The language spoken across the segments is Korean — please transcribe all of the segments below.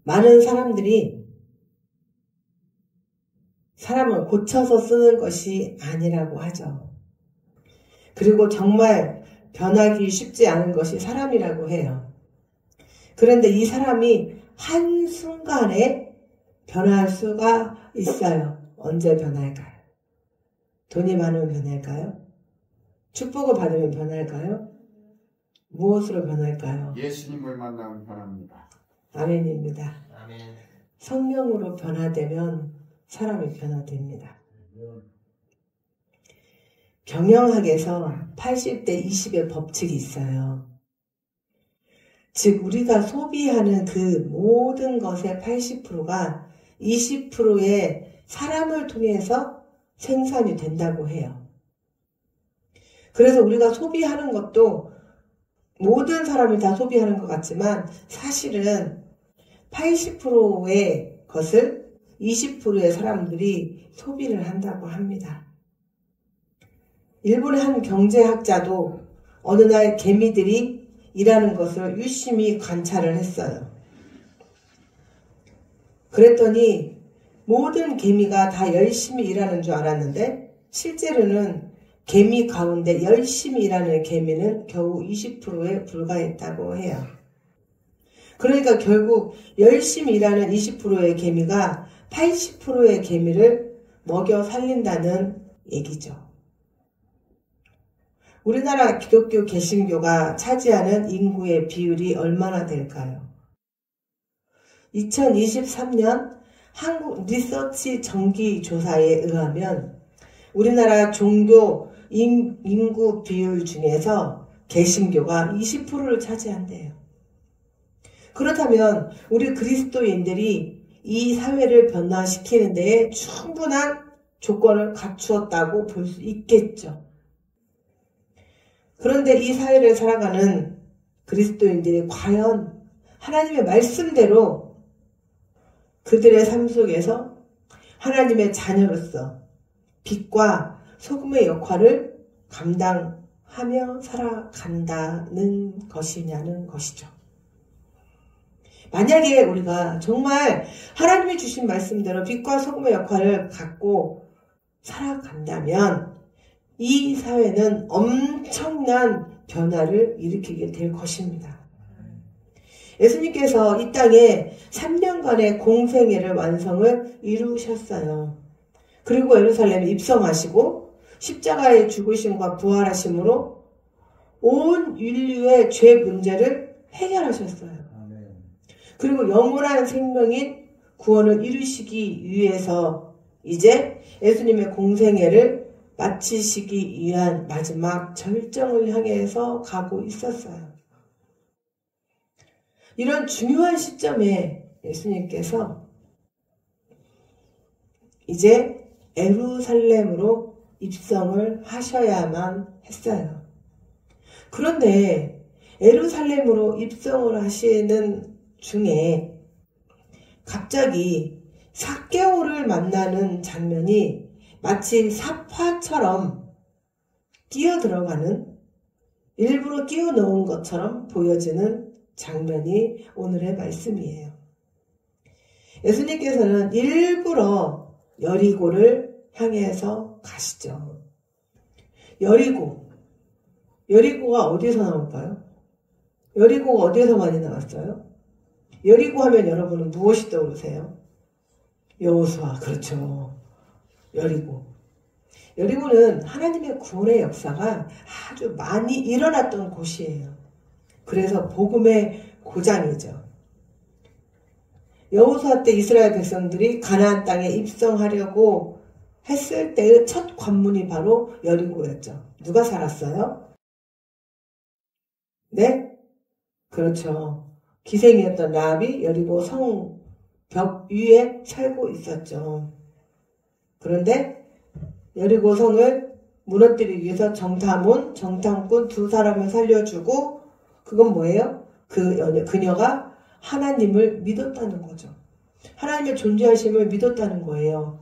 많은 사람들이 사람을 고쳐서 쓰는 것이 아니라고 하죠. 그리고 정말 변하기 쉽지 않은 것이 사람이라고 해요. 그런데 이 사람이 한순간에 변할 수가 있어요. 언제 변할까요? 돈이 많으면 변할까요? 축복을 받으면 변할까요? 무엇으로 변할까요? 예수님을 만나면 변합니다. 아멘입니다. 아멘. 성령으로 변화되면 사람이 변화됩니다. 경영학에서 80대 20의 법칙이 있어요. 즉 우리가 소비하는 그 모든 것의 80%가 20%의 사람을 통해서 생산이 된다고 해요. 그래서 우리가 소비하는 것도 모든 사람이 다 소비하는 것 같지만 사실은 80%의 것을 20%의 사람들이 소비를 한다고 합니다. 일본의 한 경제학자도 어느 날 개미들이 일하는 것을 유심히 관찰을 했어요. 그랬더니 모든 개미가 다 열심히 일하는 줄 알았는데 실제로는 개미 가운데 열심히 일하는 개미는 겨우 20%에 불과했다고 해요. 그러니까 결국 열심히 일하는 20%의 개미가 80%의 개미를 먹여 살린다는 얘기죠. 우리나라 기독교 개신교가 차지하는 인구의 비율이 얼마나 될까요? 2023년 한국 리서치 정기조사에 의하면 우리나라 종교 인구 비율 중에서 개신교가 20%를 차지한대요. 그렇다면 우리 그리스도인들이 이 사회를 변화시키는 데에 충분한 조건을 갖추었다고 볼 수 있겠죠. 그런데 이 사회를 살아가는 그리스도인들이 과연 하나님의 말씀대로 그들의 삶 속에서 하나님의 자녀로서 빛과 소금의 역할을 감당하며 살아간다는 것이냐는 것이죠. 만약에 우리가 정말 하나님이 주신 말씀대로 빛과 소금의 역할을 갖고 살아간다면 이 사회는 엄청난 변화를 일으키게 될 것입니다. 예수님께서 이 땅에 3년간의 공생애를 완성을 이루셨어요. 그리고 예루살렘에 입성하시고 십자가의 죽으심과 부활하심으로 온 인류의 죄 문제를 해결하셨어요. 그리고 영원한 생명인 구원을 이루시기 위해서 이제 예수님의 공생애를 마치시기 위한 마지막 절정을 향해서 가고 있었어요. 이런 중요한 시점에 예수님께서 이제 예루살렘으로 입성을 하셔야만 했어요. 그런데 예루살렘으로 입성을 하시는 중에 갑자기 삭개오를 만나는 장면이 마치 삽화처럼 뛰어들어가는, 일부러 끼워 넣은 것처럼 보여지는 장면이 오늘의 말씀이에요. 예수님께서는 일부러 여리고를 향해서 가시죠. 여리고가 어디에서 나올까요? 여리고가 어디에서 많이 나왔어요? 여리고 하면 여러분은 무엇이 떠오르세요? 여호수아, 그렇죠. 여리고는 하나님의 구원의 역사가 아주 많이 일어났던 곳이에요. 그래서 복음의 고장이죠. 여호수아 때 이스라엘 백성들이 가나안 땅에 입성하려고 했을 때의 첫 관문이 바로 여리고였죠. 누가 살았어요? 네? 그렇죠. 기생이었던 라합이 여리고 성 벽 위에 살고 있었죠. 그런데 여리고 성을 무너뜨리기 위해서 정탐꾼 두 사람을 살려주고, 그건 뭐예요? 그녀가 하나님을 믿었다는 거죠. 하나님의 존재하심을 믿었다는 거예요.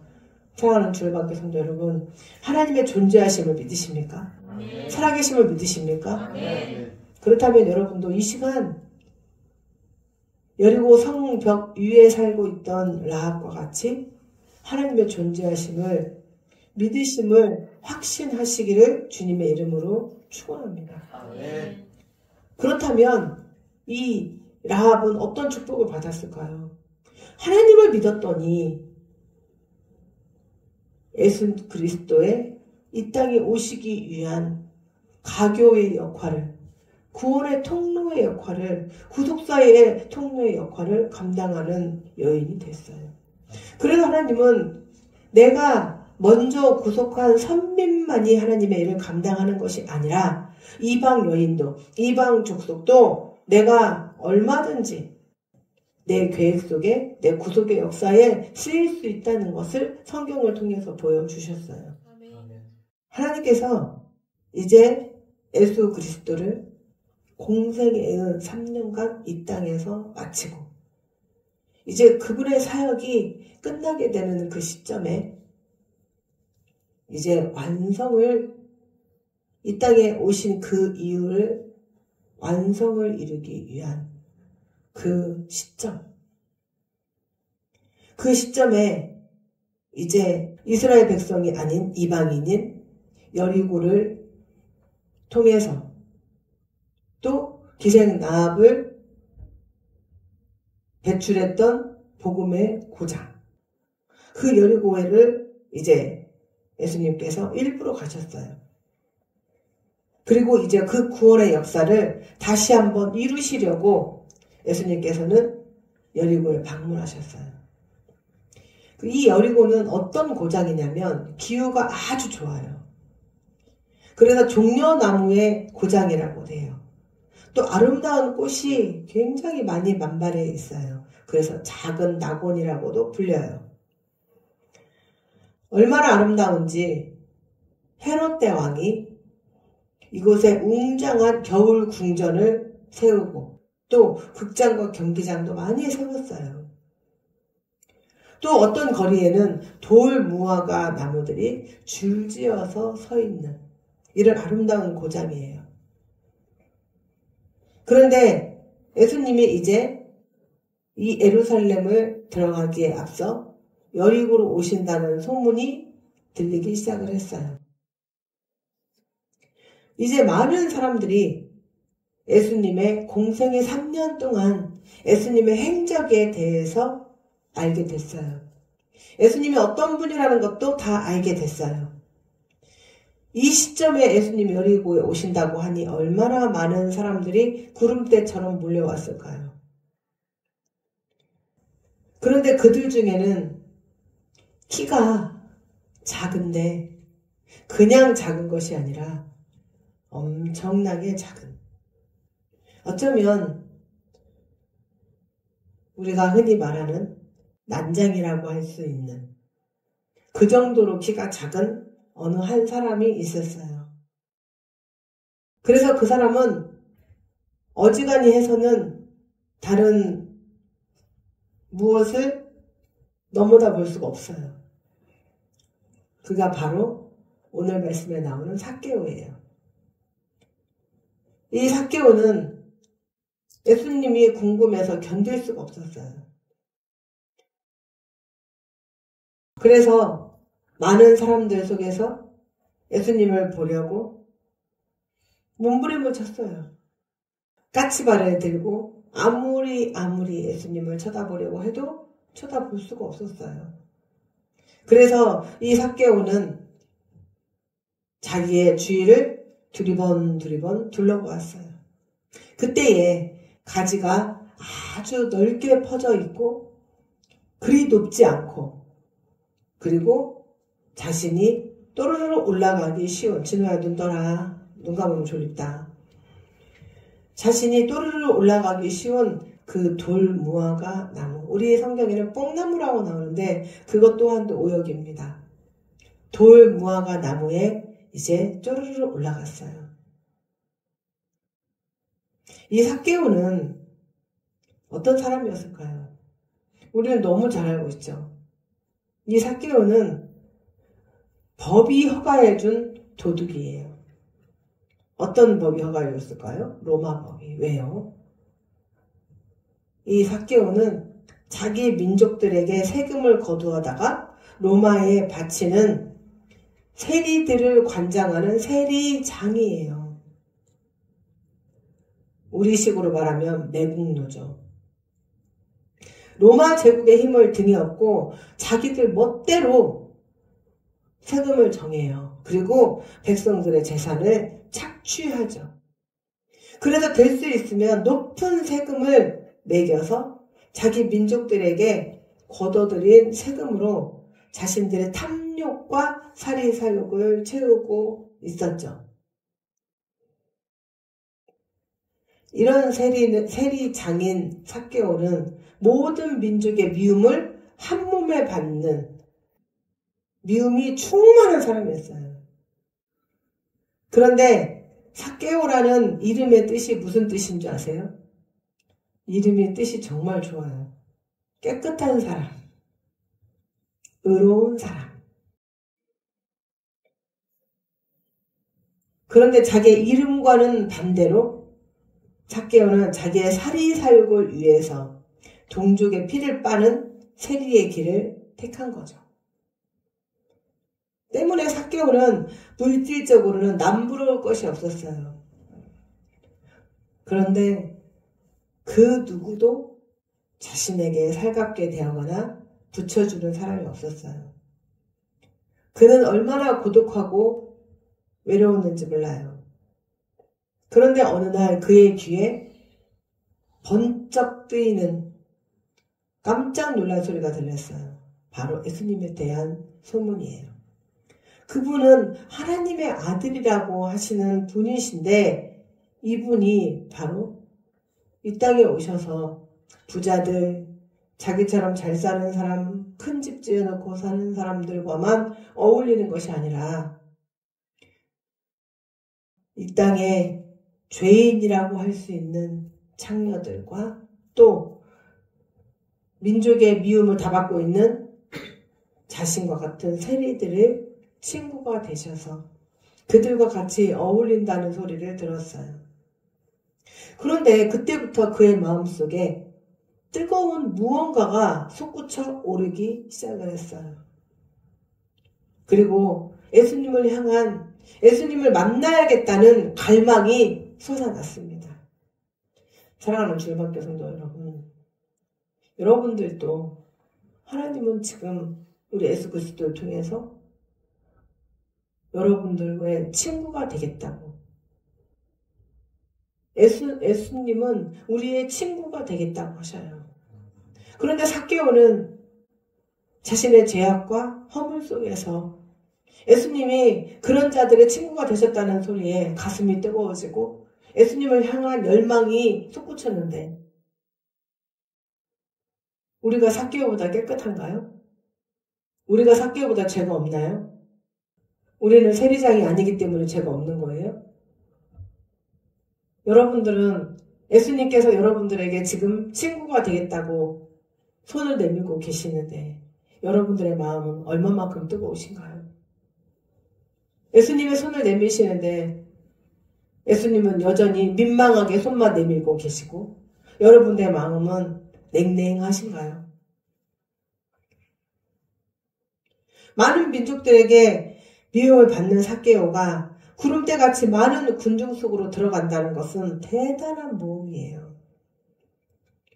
사랑하는 주일학교 성도 여러분, 하나님의 존재하심을 믿으십니까? 네. 살아계심을 믿으십니까? 네. 그렇다면 여러분도 이 시간 여리고 성벽 위에 살고 있던 라합과 같이 하나님의 존재하심을, 믿으심을 확신하시기를 주님의 이름으로 축원합니다. 아멘. 그렇다면 이 라합은 어떤 축복을 받았을까요? 하나님을 믿었더니 예수 그리스도의 이 땅에 오시기 위한 가교의 역할을, 구원의 통로의 역할을, 구속사의 통로의 역할을 감당하는 여인이 됐어요. 그래서 하나님은 내가 먼저 구속한 선민만이 하나님의 일을 감당하는 것이 아니라 이방 여인도, 이방 족속도 내가 얼마든지 내 계획 속에, 내 구속의 역사에 쓰일 수 있다는 것을 성경을 통해서 보여주셨어요. 하나님께서 이제 예수 그리스도를 공생의 3년간 이 땅에서 마치고 이제 그분의 사역이 끝나게 되는 그 시점에 이제 완성을, 이 땅에 오신 그 이유를 완성을 이루기 위한 그 시점, 그 시점에 이제 이스라엘 백성이 아닌 이방인인 여리고를 통해서 또 기생 라합을 배출했던 복음의 고장, 그 여리고를 이제 예수님께서 일부러 가셨어요. 그리고 이제 그 구원의 역사를 다시 한번 이루시려고 예수님께서는 여리고에 방문하셨어요. 이 여리고는 어떤 고장이냐면 기후가 아주 좋아요. 그래서 종려나무의 고장이라고 해요. 또 아름다운 꽃이 굉장히 많이 만발해 있어요. 그래서 작은 낙원이라고도 불려요. 얼마나 아름다운지 헤롯 대왕이 이곳에 웅장한 겨울 궁전을 세우고 또 극장과 경기장도 많이 세웠어요. 또 어떤 거리에는 돌 무화과 나무들이 줄지어서 서 있는 이런 아름다운 고장이에요. 그런데 예수님이 이제 이 예루살렘을 들어가기에 앞서 여리고로 오신다는 소문이 들리기 시작을 했어요. 이제 많은 사람들이 예수님의 공생의 3년 동안 예수님의 행적에 대해서 알게 됐어요. 예수님이 어떤 분이라는 것도 다 알게 됐어요. 이 시점에 예수님이 여리고에 오신다고 하니 얼마나 많은 사람들이 구름대처럼 몰려왔을까요? 그런데 그들 중에는 키가 작은데 그냥 작은 것이 아니라 엄청나게 작은, 어쩌면 우리가 흔히 말하는 난장이라고 할 수 있는 그 정도로 키가 작은 어느 한 사람이 있었어요. 그래서 그 사람은 어지간히 해서는 다른 무엇을 넘어다 볼 수가 없어요. 그가 바로 오늘 말씀에 나오는 삭개오예요. 이 삭개오는 예수님이 궁금해서 견딜 수가 없었어요. 그래서 많은 사람들 속에서 예수님을 보려고 몸부림을 쳤어요. 까치발을 들고 아무리 예수님을 쳐다보려고 해도 쳐다볼 수가 없었어요. 그래서 이 삭개오는 자기의 주위를 두리번 둘러보았어요. 그때에 가지가 아주 넓게 퍼져 있고 그리 높지 않고 그리고 자신이 또르르 올라가기 쉬운, 진우야 눈 떠라, 눈 감으면 졸립다. 자신이 또르르 올라가기 쉬운 그 돌 무화과 나무, 우리 성경에는 뽕나무라고 나오는데 그것 또한도 오역입니다. 돌 무화과 나무에 이제 쪼르르 올라갔어요. 이 삭개오는 어떤 사람이었을까요? 우리는 너무 잘 알고 있죠. 이 삭개오는 법이 허가해준 도둑이에요. 어떤 법이 허가해줬을까요? 로마 법이. 왜요? 이 삭개오는 자기 민족들에게 세금을 거두어다가 로마에 바치는 세리들을 관장하는 세리장이에요. 우리식으로 말하면 매국노죠. 로마 제국의 힘을 등에 업고 자기들 멋대로 세금을 정해요. 그리고 백성들의 재산을 착취하죠. 그래서 될 수 있으면 높은 세금을 매겨서 자기 민족들에게 걷어들인 세금으로 자신들의 탐욕과 사리사욕을 채우고 있었죠. 이런 세리장인 삭개오는 모든 민족의 미움을 한 몸에 받는 미움이 충만한 사람이었어요. 그런데 삭개오라는 이름의 뜻이 무슨 뜻인 줄 아세요? 이름의 뜻이 정말 좋아요. 깨끗한 사람, 의로운 사람. 그런데 자기의 이름과는 반대로 삭개오는 자기의 사리사욕을 위해서 동족의 피를 빠는 세리의 길을 택한 거죠. 때문에 삭개오는 물질적으로는 남부러울 것이 없었어요. 그런데 그 누구도 자신에게 살갑게 대하거나 붙여주는 사람이 없었어요. 그는 얼마나 고독하고 외로웠는지 몰라요. 그런데 어느 날 그의 귀에 번쩍 뜨이는 깜짝 놀란 소리가 들렸어요. 바로 예수님에 대한 소문이에요. 그분은 하나님의 아들이라고 하시는 분이신데 이분이 바로 이 땅에 오셔서 부자들, 자기처럼 잘 사는 사람, 큰 집 지어놓고 사는 사람들과만 어울리는 것이 아니라 이 땅에 죄인이라고 할 수 있는 창녀들과 또 민족의 미움을 다 받고 있는 자신과 같은 세리들의 친구가 되셔서 그들과 같이 어울린다는 소리를 들었어요. 그런데 그때부터 그의 마음속에 뜨거운 무언가가 솟구쳐 오르기 시작을 했어요. 그리고 예수님을 만나야겠다는 갈망이 솟아났습니다. 사랑하는 주일학교 성도 여러분, 여러분들도 하나님은 지금 우리 예수 그리스도를 통해서 여러분들과의 친구가 되겠다고. 예수님은 우리의 친구가 되겠다고 하셔요. 그런데 삭개오는 자신의 죄악과 허물 속에서 예수님이 그런 자들의 친구가 되셨다는 소리에 가슴이 뜨거워지고 예수님을 향한 열망이 솟구쳤는데 우리가 삭개오보다 깨끗한가요? 우리가 삭개오보다 죄가 없나요? 우리는 세리장이 아니기 때문에 죄가 없는 거예요? 여러분들은 예수님께서 여러분들에게 지금 친구가 되겠다고 손을 내밀고 계시는데 여러분들의 마음은 얼마만큼 뜨거우신가요? 예수님의 손을 내미시는데 예수님은 여전히 민망하게 손만 내밀고 계시고 여러분들의 마음은 냉랭하신가요? 많은 민족들에게 미움을 받는 삭개오가 구름대같이 많은 군중 속으로 들어간다는 것은 대단한 모험이에요.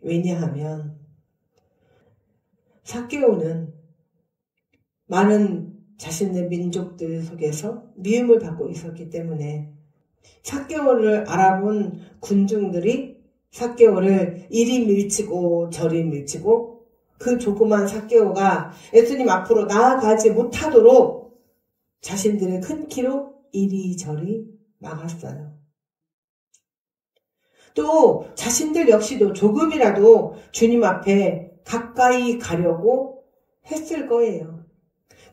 왜냐하면 삭개오는 많은 자신의 민족들 속에서 미움을 받고 있었기 때문에 삭개오를 알아본 군중들이 삭개오를 이리 밀치고 저리 밀치고 그 조그만 삭개오가 예수님 앞으로 나아가지 못하도록 자신들의 큰 키로 이리저리 막았어요. 또 자신들 역시도 조금이라도 주님 앞에 가까이 가려고 했을 거예요.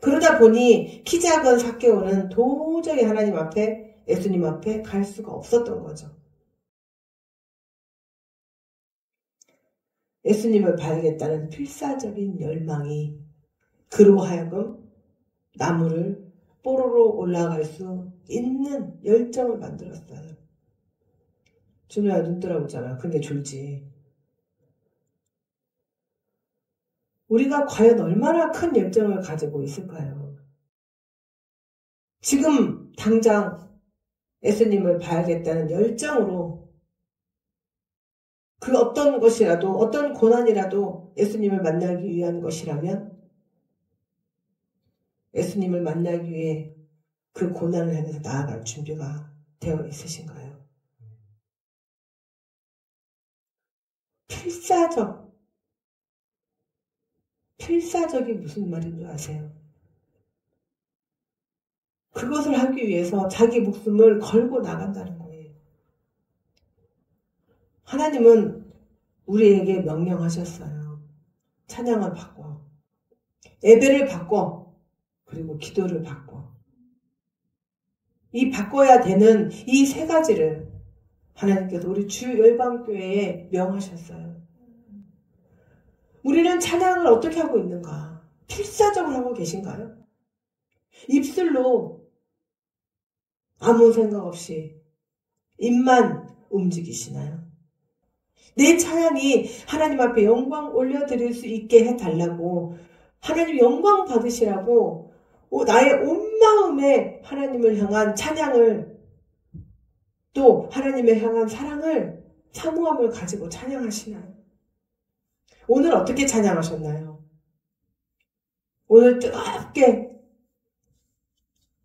그러다 보니 키 작은 삭개오는 도저히 하나님 앞에 예수님 앞에 갈 수가 없었던 거죠. 예수님을 봐야겠다는 필사적인 열망이 그로 하여금 나무를 뽀로로 올라갈 수 있는 열정을 만들었어요. 준우야 눈 뜨라고 했잖아. 근데 졸지. 우리가 과연 얼마나 큰 열정을 가지고 있을까요? 지금 당장 예수님을 봐야겠다는 열정으로 그 어떤 것이라도, 어떤 고난이라도 예수님을 만나기 위한 것이라면 예수님을 만나기 위해 그 고난을 향해서 나아갈 준비가 되어 있으신가요? 필사적이 무슨 말인 줄 아세요? 그것을 하기 위해서 자기 목숨을 걸고 나간다는 거예요. 하나님은 우리에게 명령하셨어요. 찬양을 바꿔, 예배를 바꿔, 그리고 기도를 바꿔. 이 바꿔야 되는 이 세 가지를 하나님께서 우리 주열방교회에 명하셨어요. 우리는 찬양을 어떻게 하고 있는가? 필사적으로 하고 계신가요? 입술로 아무 생각 없이 입만 움직이시나요? 내 찬양이 하나님 앞에 영광 올려드릴 수 있게 해달라고, 하나님 영광 받으시라고 나의 온 마음에 하나님을 향한 찬양을, 또 하나님을 향한 사랑을, 사모함을 가지고 찬양하시나요? 오늘 어떻게 찬양하셨나요? 오늘 뜨겁게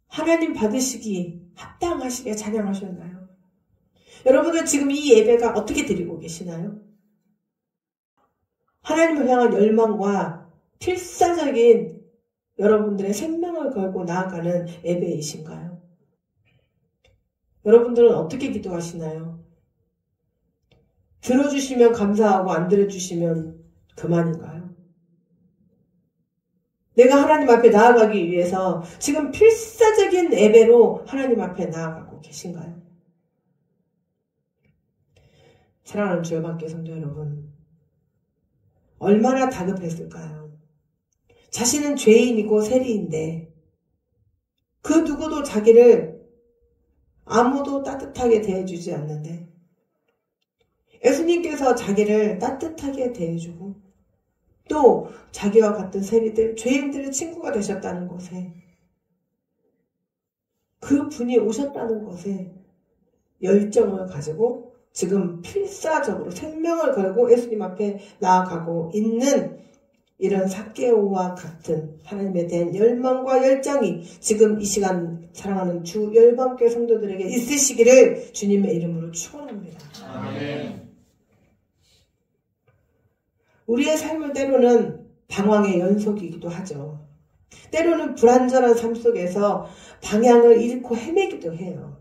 하나님 받으시기 합당하시게 찬양하셨나요? 여러분은 지금 이 예배가 어떻게 드리고 계시나요? 하나님을 향한 열망과 필사적인 여러분들의 생명을 걸고 나아가는 예배이신가요? 여러분들은 어떻게 기도하시나요? 들어주시면 감사하고 안 들어주시면 그만인가요? 내가 하나님 앞에 나아가기 위해서 지금 필사적인 예배로 하나님 앞에 나아가고 계신가요? 사랑하는 주열방교 성도 여러분, 얼마나 다급했을까요? 자신은 죄인이고 세리인데 그 누구도 자기를 아무도 따뜻하게 대해주지 않는데 예수님께서 자기를 따뜻하게 대해주고 또 자기와 같은 세리들, 죄인들의 친구가 되셨다는 것에, 그 분이 오셨다는 것에 열정을 가지고 지금 필사적으로 생명을 걸고 예수님 앞에 나아가고 있는 이런 삭개오와 같은 하나님에 대한 열망과 열정이 지금 이 시간 사랑하는 주 열방교회 성도들에게 있으시기를 주님의 이름으로 축원합니다. 아멘. 우리의 삶은 때로는 방황의 연속이기도 하죠. 때로는 불안전한 삶 속에서 방향을 잃고 헤매기도 해요.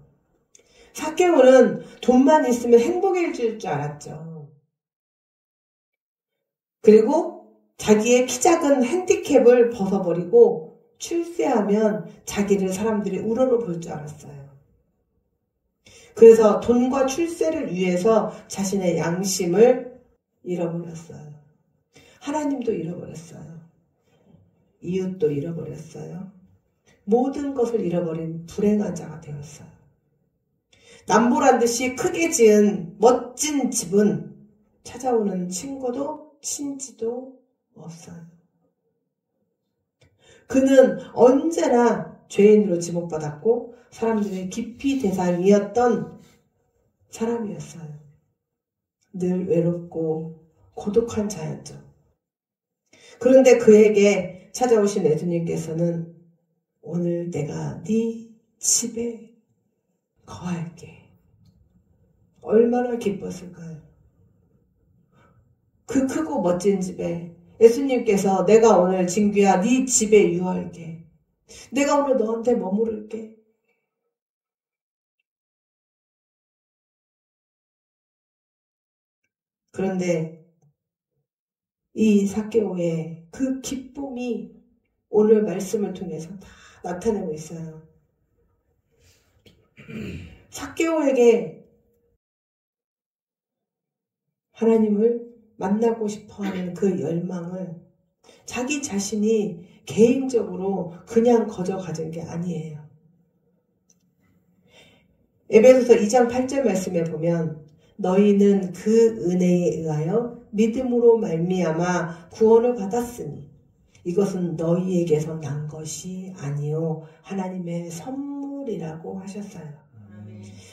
삭개오는 돈만 있으면 행복해질 줄 알았죠. 그리고 자기의 키 작은 핸디캡을 벗어버리고 출세하면 자기를 사람들이 우러러 볼 줄 알았어요. 그래서 돈과 출세를 위해서 자신의 양심을 잃어버렸어요. 하나님도 잃어버렸어요. 이웃도 잃어버렸어요. 모든 것을 잃어버린 불행한 자가 되었어요. 남보란 듯이 크게 지은 멋진 집은 찾아오는 친구도 친지도 없어요. 그는 언제나 죄인으로 지목받았고 사람들의 기피 대상이었던 사람이었어요. 늘 외롭고 고독한 자였죠. 그런데 그에게 찾아오신 예수님께서는 오늘 내가 네 집에 거할게. 얼마나 기뻤을까요? 그 크고 멋진 집에 예수님께서 내가 오늘 진규야 네 집에 유할게. 내가 오늘 너한테 머무를게. 그런데 이 삭개오의 그 기쁨이 오늘 말씀을 통해서 다 나타내고 있어요. 삭개오에게 하나님을 만나고 싶어하는 그 열망을 자기 자신이 개인적으로 그냥 거저 가진 게 아니에요. 에베소서 2장 8절 말씀에 보면 너희는 그 은혜에 의하여 믿음으로 말미암아 구원을 받았으니 이것은 너희에게서 난 것이 아니요 하나님의 선물이라고 하셨어요.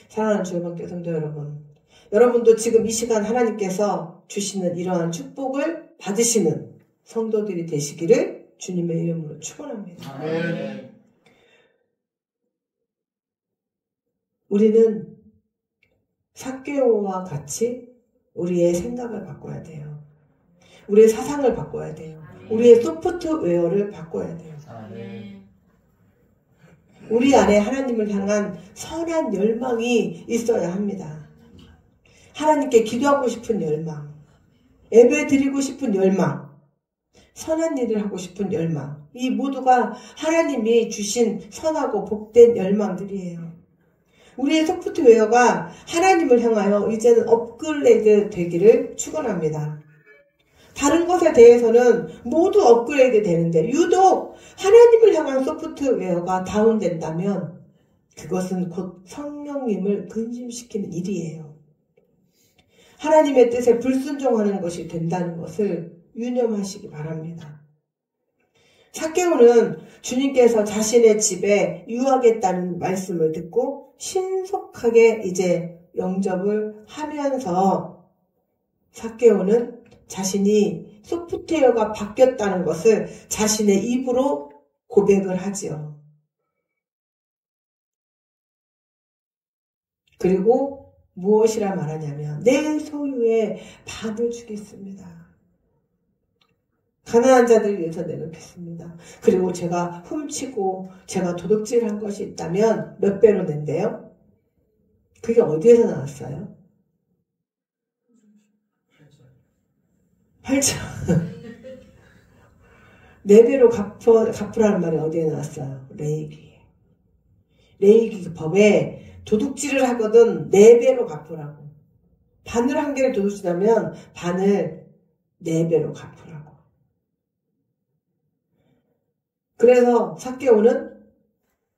사랑하는 주님께 성도 여러분, 여러분도 지금 이 시간 하나님께서 주시는 이러한 축복을 받으시는 성도들이 되시기를 주님의 이름으로 축원합니다. 아멘. 우리는 삭개오와 같이 우리의 생각을 바꿔야 돼요. 우리의 사상을 바꿔야 돼요. 우리의 소프트웨어를 바꿔야 돼요. 우리 안에 하나님을 향한 선한 열망이 있어야 합니다. 하나님께 기도하고 싶은 열망, 예배 드리고 싶은 열망, 선한 일을 하고 싶은 열망, 이 모두가 하나님이 주신 선하고 복된 열망들이에요. 우리의 소프트웨어가 하나님을 향하여 이제는 업그레이드 되기를 축원합니다. 다른 것에 대해서는 모두 업그레이드 되는데 유독 하나님을 향한 소프트웨어가 다운된다면 그것은 곧 성령님을 근심시키는 일이에요. 하나님의 뜻에 불순종하는 것이 된다는 것을 유념하시기 바랍니다. 삭개오는 주님께서 자신의 집에 유하겠다는 말씀을 듣고 신속하게 이제 영접을 하면서 삭개오는 자신이 소프트웨어가 바뀌었다는 것을 자신의 입으로 고백을 하지요. 그리고 무엇이라 말하냐면 내 소유의 반을 주겠습니다. 가난한 자들을 위해서 내놓겠습니다. 그리고 제가 훔치고 제가 도둑질한 것이 있다면 몇 배로 낸대요? 그게 어디에서 나왔어요? 8천. 4배로 갚으라는 말이 어디에 나왔어요? 레위기. 레위기 법에 도둑질을 하거든 4배로 갚으라고. 반을 한 개를 도둑질하면 반을 4배로 갚으라고. 그래서 삭개오는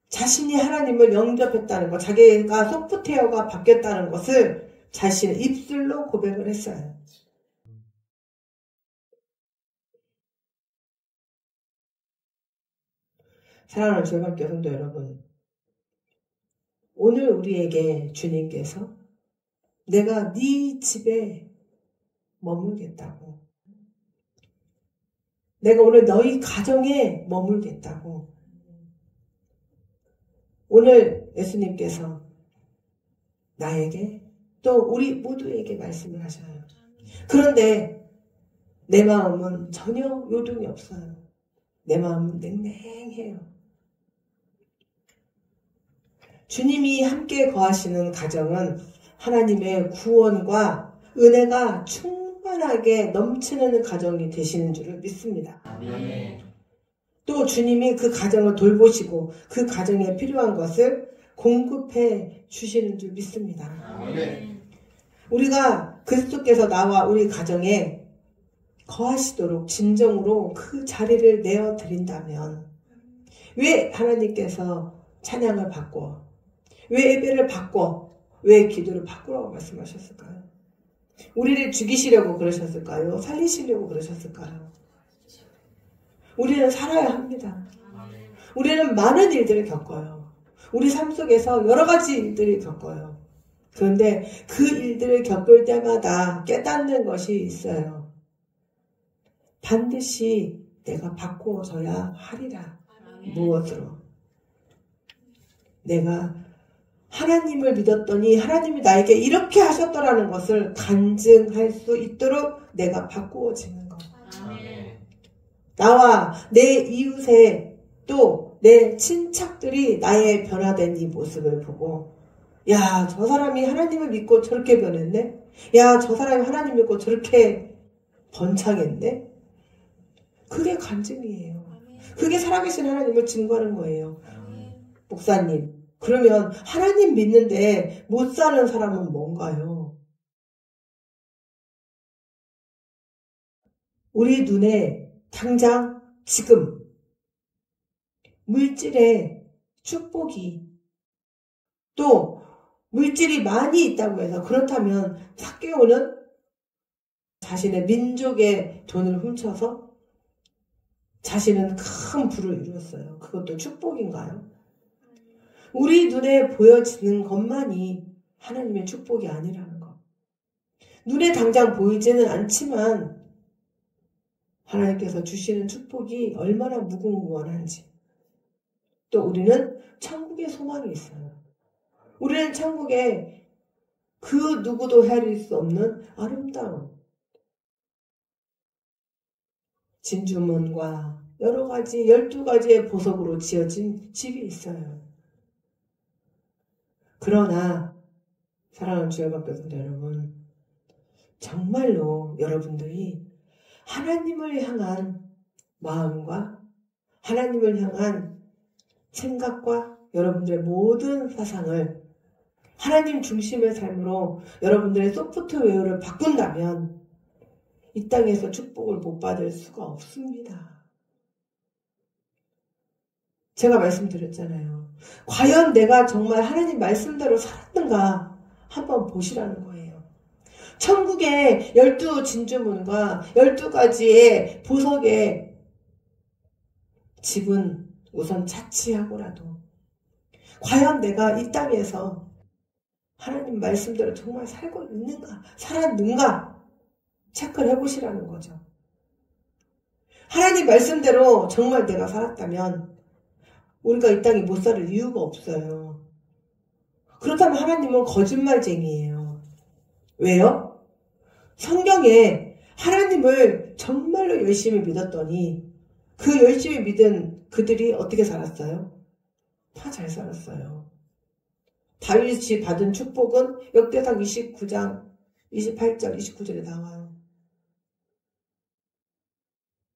자신이 하나님을 영접했다는 것, 자기가 소프트웨어가 바뀌었다는 것을 자신의 입술로 고백을 했어요. 사랑하는 주님께 성도 여러분, 오늘 우리에게 주님께서 내가 네 집에 머물겠다고, 내가 오늘 너희 가정에 머물겠다고, 오늘 예수님께서 나에게 또 우리 모두에게 말씀을 하셔요. 그런데 내 마음은 전혀 요동이 없어요. 내 마음은 냉랭해요. 주님이 함께 거하시는 가정은 하나님의 구원과 은혜가 충만하게 넘치는 가정이 되시는 줄을 믿습니다. 아멘. 또 주님이 그 가정을 돌보시고 그 가정에 필요한 것을 공급해 주시는 줄 믿습니다. 아멘. 우리가 그리스도께서 나와 우리 가정에 거하시도록 진정으로 그 자리를 내어드린다면 왜 하나님께서 찬양을 바꿔, 왜 예배를 바꿔, 왜 기도를 바꾸라고 말씀하셨을까요? 우리를 죽이시려고 그러셨을까요? 살리시려고 그러셨을까요? 우리는 살아야 합니다. 우리는 많은 일들을 겪어요. 우리 삶 속에서 여러 가지 일들을 겪어요. 그런데 그 일들을 겪을 때마다 깨닫는 것이 있어요. 반드시 내가 바꾸어져야 하리라. 무엇으로? 내가 하나님을 믿었더니 하나님이 나에게 이렇게 하셨더라는 것을 간증할 수 있도록 내가 바꾸어지는 것. 나와 내 이웃에 또 내 친척들이 나의 변화된 이 모습을 보고, 야, 저 사람이 하나님을 믿고 저렇게 변했네? 야, 저 사람이 하나님 믿고 저렇게 번창했네? 그게 간증이에요. 그게 살아계신 하나님을 증거하는 거예요. 목사님, 그러면 하나님 믿는데 못 사는 사람은 뭔가요? 우리 눈에 당장 지금 물질의 축복이, 또 물질이 많이 있다고 해서, 그렇다면 삭개오는 자신의 민족의 돈을 훔쳐서 자신은 큰 부를 이루었어요. 그것도 축복인가요? 우리 눈에 보여지는 것만이 하나님의 축복이 아니라는 것. 눈에 당장 보이지는 않지만 하나님께서 주시는 축복이 얼마나 무궁무진한지. 또 우리는 천국의 소망이 있어요. 우리는 천국에 그 누구도 헤아릴 수 없는 아름다운 진주문과 여러 가지 12가지의 보석으로 지어진 집이 있어요. 그러나 사랑하는 주의 백성들 여러분, 정말로 여러분들이 하나님을 향한 마음과 하나님을 향한 생각과 여러분들의 모든 사상을 하나님 중심의 삶으로 여러분들의 소프트웨어를 바꾼다면 이 땅에서 축복을 못 받을 수가 없습니다. 제가 말씀드렸잖아요. 과연 내가 정말 하나님 말씀대로 살았는가 한번 보시라는 거예요. 천국의 12진주문과 12가지의 보석의 집은 우선 차치하고라도 과연 내가 이 땅에서 하나님 말씀대로 정말 살고 있는가, 살았는가 체크를 해보시라는 거죠. 하나님 말씀대로 정말 내가 살았다면 우리가 이 땅에 못 살 이유가 없어요. 그렇다면 하나님은 거짓말쟁이에요. 왜요? 성경에 하나님을 정말로 열심히 믿었더니 그 열심히 믿은 그들이 어떻게 살았어요? 다 잘 살았어요. 다윗이 받은 축복은 역대상 29장 28절 29절에 나와요.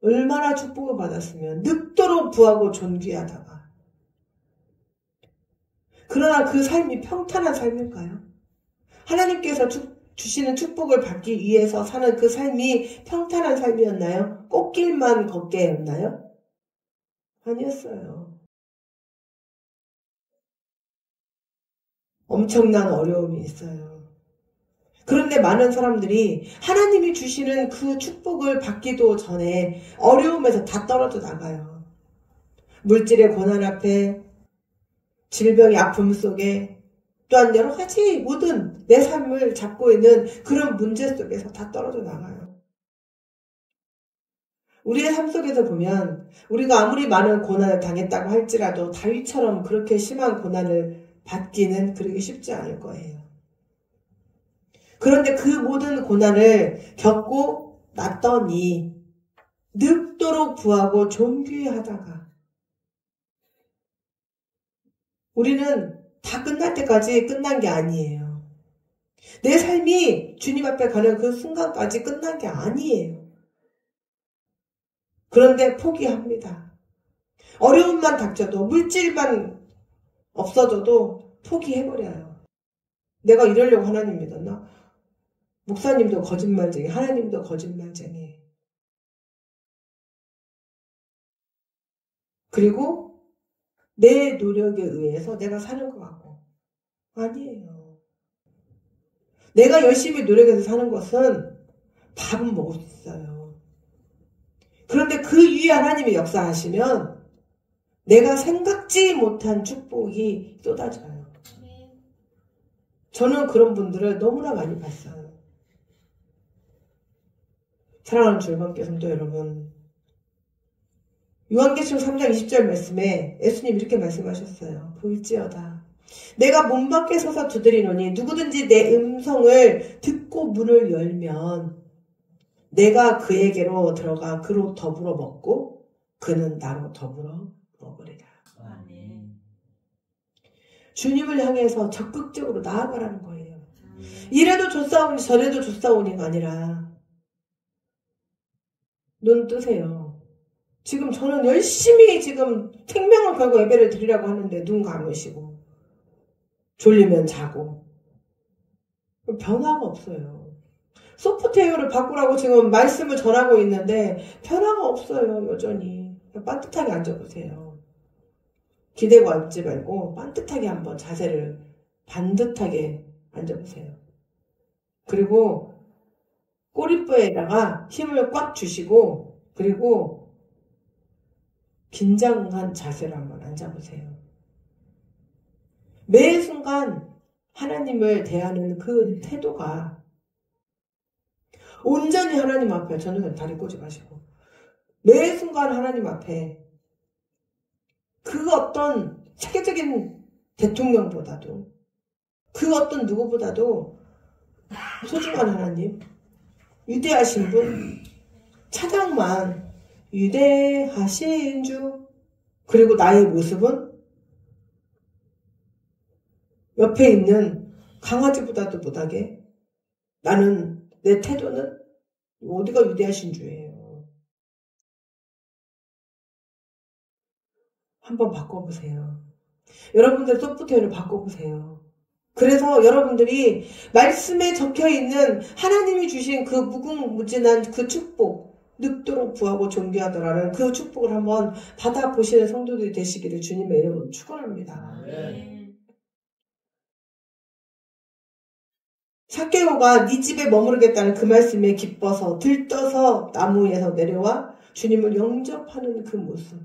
얼마나 축복을 받았으면 늙도록 부하고 존귀하다가. 그러나 그 삶이 평탄한 삶일까요? 하나님께서 주시는 축복을 받기 위해서 사는 그 삶이 평탄한 삶이었나요? 꽃길만 걷게였나요? 아니었어요. 엄청난 어려움이 있어요. 그런데 많은 사람들이 하나님이 주시는 그 축복을 받기도 전에 어려움에서 다 떨어져 나가요. 물질의 고난 앞에, 질병의 아픔 속에, 또한 여러 가지 모든 내 삶을 잡고 있는 그런 문제 속에서 다 떨어져 나가요. 우리의 삶 속에서 보면 우리가 아무리 많은 고난을 당했다고 할지라도 다윗처럼 그렇게 심한 고난을 받기는 그렇게 쉽지 않을 거예요. 그런데 그 모든 고난을 겪고 났더니 늙도록 부하고 존귀하다가 우리는 다 끝날 때까지 끝난 게 아니에요. 내 삶이 주님 앞에 가는 그 순간까지 끝난 게 아니에요. 그런데 포기합니다. 어려움만 닥쳐도 물질만 없어져도 포기해버려요. 내가 이러려고 하나님 믿었나? 목사님도 거짓말쟁이, 하나님도 거짓말쟁이. 그리고 내 노력에 의해서 내가 사는 것 같고. 아니에요. 내가 열심히 노력해서 사는 것은 밥은 먹을 수 있어요. 그런데 그 위에 하나님이 역사하시면 내가 생각지 못한 축복이 쏟아져요. 저는 그런 분들을 너무나 많이 봤어요. 사랑하는 주님께 성도 여러분, 요한계시록 3장 20절 말씀에 예수님 이렇게 말씀하셨어요. 볼지어다 내가 문 밖에 서서 두드리노니 누구든지 내 음성을 듣고 문을 열면 내가 그에게로 들어가 그로 더불어 먹고 그는 나로 더불어 먹으리라. 아멘. 주님을 향해서 적극적으로 나아가라는 거예요. 이래도 좋사오니 저래도 좋사오니가 아니라 눈 뜨세요. 지금 저는 열심히 지금 생명을 걸고 예배를 드리라고 하는데 눈 감으시고 졸리면 자고 변화가 없어요. 소프트웨어를 바꾸라고 지금 말씀을 전하고 있는데 변화가 없어요. 여전히 반듯하게 앉아보세요. 기대고 앉지 말고 반듯하게 한번 자세를 반듯하게 앉아보세요. 그리고 꼬리뼈에다가 힘을 꽉 주시고 그리고 긴장한 자세로 한번 앉아보세요. 매 순간 하나님을 대하는 그 태도가 온전히 하나님 앞에, 저는 다리 꼬지 마시고 매 순간 하나님 앞에 그 어떤 세계적인 대통령보다도 그 어떤 누구보다도 소중한 하나님, 위대하신 분, 차장만 위대하신 주, 그리고 나의 모습은 옆에 있는 강아지보다도 못하게 나는, 내 태도는 어디가 위대하신 주예요. 한번 바꿔보세요. 여러분들 소프트웨어를 바꿔보세요. 그래서 여러분들이 말씀에 적혀있는 하나님이 주신 그 무궁무진한 그 축복, 늙도록 부하고 존귀하더라는 그 축복을 한번 받아보시는 성도들이 되시기를 주님의 이름으로 축원합니다. 삭개오가 네 집에 머무르겠다는 그 말씀에 기뻐서 들떠서 나무 위에서 내려와 주님을 영접하는 그 모습.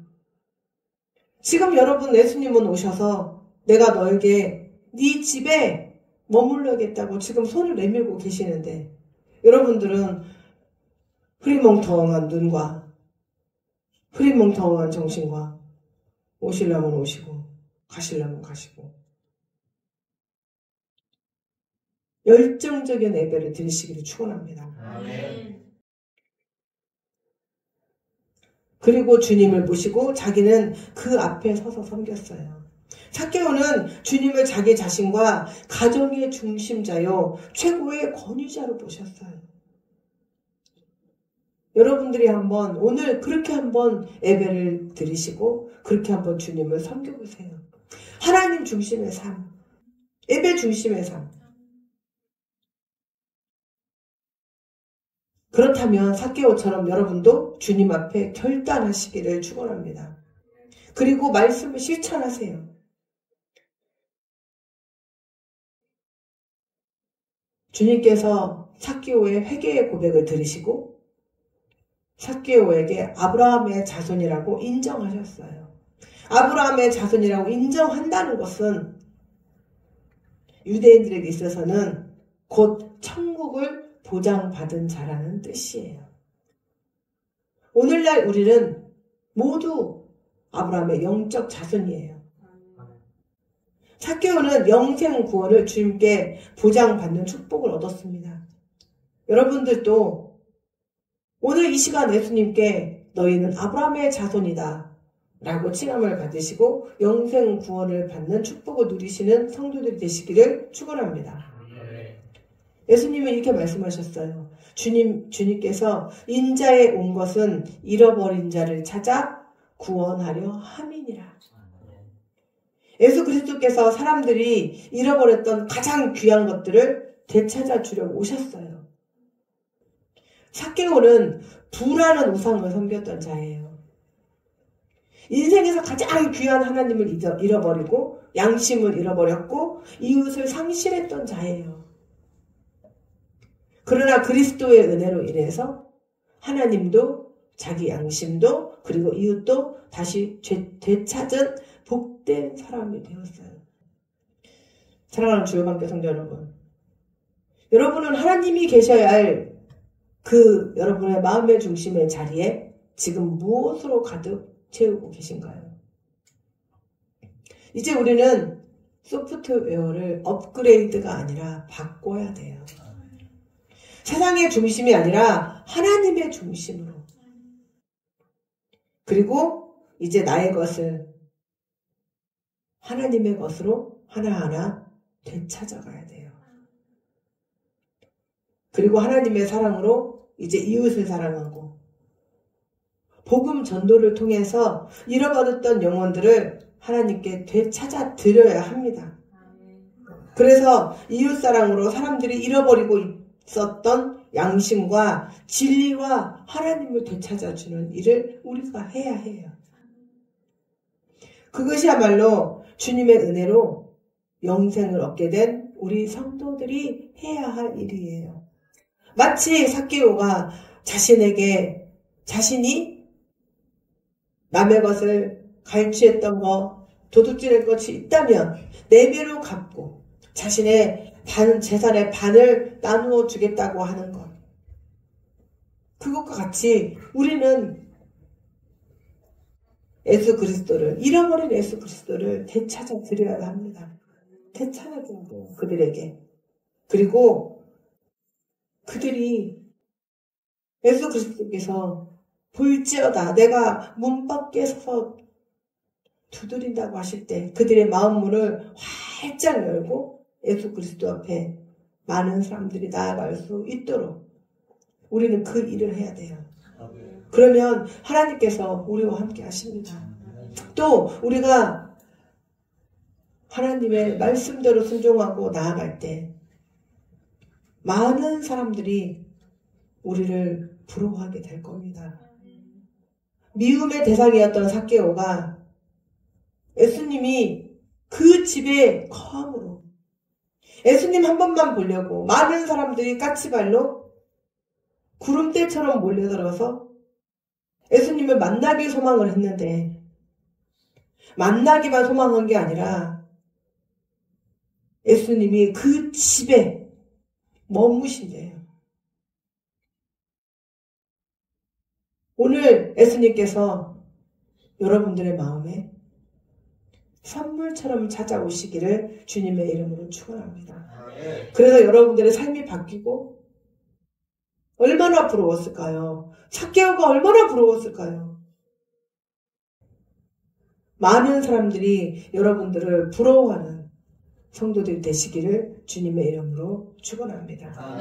지금 여러분, 예수님은 오셔서 내가 너에게 네 집에 머물러야겠다고 지금 손을 내밀고 계시는데, 여러분들은 흐리멍텅한 눈과 흐리멍텅한 정신과 오시려면 오시고 가시려면 가시고 열정적인 예배를 드리시기를 축원합니다. 그리고 주님을 모시고 자기는 그 앞에 서서 섬겼어요. 삭개오는 주님을 자기 자신과 가정의 중심자요, 최고의 권위자로 보셨어요. 여러분들이 한번 오늘 그렇게 한번 예배를 드리시고 그렇게 한번 주님을 섬겨보세요. 하나님 중심의 삶, 예배 중심의 삶. 그렇다면 삭개오처럼 여러분도 주님 앞에 결단하시기를 축원합니다. 그리고 말씀을 실천하세요. 주님께서 삭개오의 회개의 고백을 들으시고 삭개오에게 아브라함의 자손이라고 인정하셨어요. 아브라함의 자손이라고 인정한다는 것은 유대인들에게 있어서는 곧 천국을 보장받은 자라는 뜻이에요. 오늘날 우리는 모두 아브라함의 영적 자손이에요. 삭개오는 영생 구원을 주님께 보장받는 축복을 얻었습니다. 여러분들도 오늘 이 시간 예수님께 너희는 아브라함의 자손이다 라고 칭함을 받으시고 영생 구원을 받는 축복을 누리시는 성도들이 되시기를 축원합니다. 예수님은 이렇게 말씀하셨어요. 주님께서 인자에 온 것은 잃어버린 자를 찾아 구원하려 함이니라. 예수 그리스도께서 사람들이 잃어버렸던 가장 귀한 것들을 되찾아 주려고 오셨어요. 삭개오는 부라는 우상을 섬겼던 자예요. 인생에서 가장 귀한 하나님을 잃어버리고 양심을 잃어버렸고 이웃을 상실했던 자예요. 그러나 그리스도의 은혜로 인해서 하나님도 자기 양심도 그리고 이웃도 다시 되찾은 복된 사람이 되었어요. 사랑하는 주의 관계 성도 여러분, 여러분은 하나님이 계셔야 할 그 여러분의 마음의 중심의 자리에 지금 무엇으로 가득 채우고 계신가요? 이제 우리는 소프트웨어를 업그레이드가 아니라 바꿔야 돼요. 세상의 중심이 아니라 하나님의 중심으로. 그리고 이제 나의 것을 하나님의 것으로 하나하나 되찾아가야 돼요. 그리고 하나님의 사랑으로 이제 이웃을 사랑하고 복음 전도를 통해서 잃어버렸던 영혼들을 하나님께 되찾아 드려야 합니다. 그래서 이웃 사랑으로 사람들이 잃어버리고 있었던 양심과 진리와 하나님을 되찾아주는 일을 우리가 해야 해요. 그것이야말로 주님의 은혜로 영생을 얻게 된 우리 성도들이 해야 할 일이에요. 마치 삭개오가 자신이 남의 것을 갈취했던 거, 도둑질할 것이 있다면 4배로 갚고 자신의 재산의 반을 나누어 주겠다고 하는 것. 그것과 같이 우리는 잃어버린 예수 그리스도를 되찾아 드려야 합니다. 되찾아 드려야 돼요, 그들에게. 그리고 그들이 예수 그리스도께서 볼지어다 내가 문 밖에 서서 두드린다고 하실 때 그들의 마음문을 활짝 열고 예수 그리스도 앞에 많은 사람들이 나아갈 수 있도록 우리는 그 일을 해야 돼요. 그러면 하나님께서 우리와 함께 하십니다. 또 우리가 하나님의 말씀대로 순종하고 나아갈 때 많은 사람들이 우리를 부러워하게 될 겁니다. 미움의 대상이었던 삭개오가 예수님이 그 집에 거함으로 예수님 한 번만 보려고 많은 사람들이 까치발로 구름대처럼 몰려들어서 예수님을 만나길 소망을 했는데 만나기만 소망한 게 아니라 예수님이 그 집에 머무신대요. 오늘 예수님께서 여러분들의 마음에 선물처럼 찾아오시기를 주님의 이름으로 축원합니다. 그래서 여러분들의 삶이 바뀌고 얼마나 부러웠을까요? 삭개오가 얼마나 부러웠을까요? 많은 사람들이 여러분들을 부러워하는 성도들이 되시기를 주님의 이름으로 축원합니다.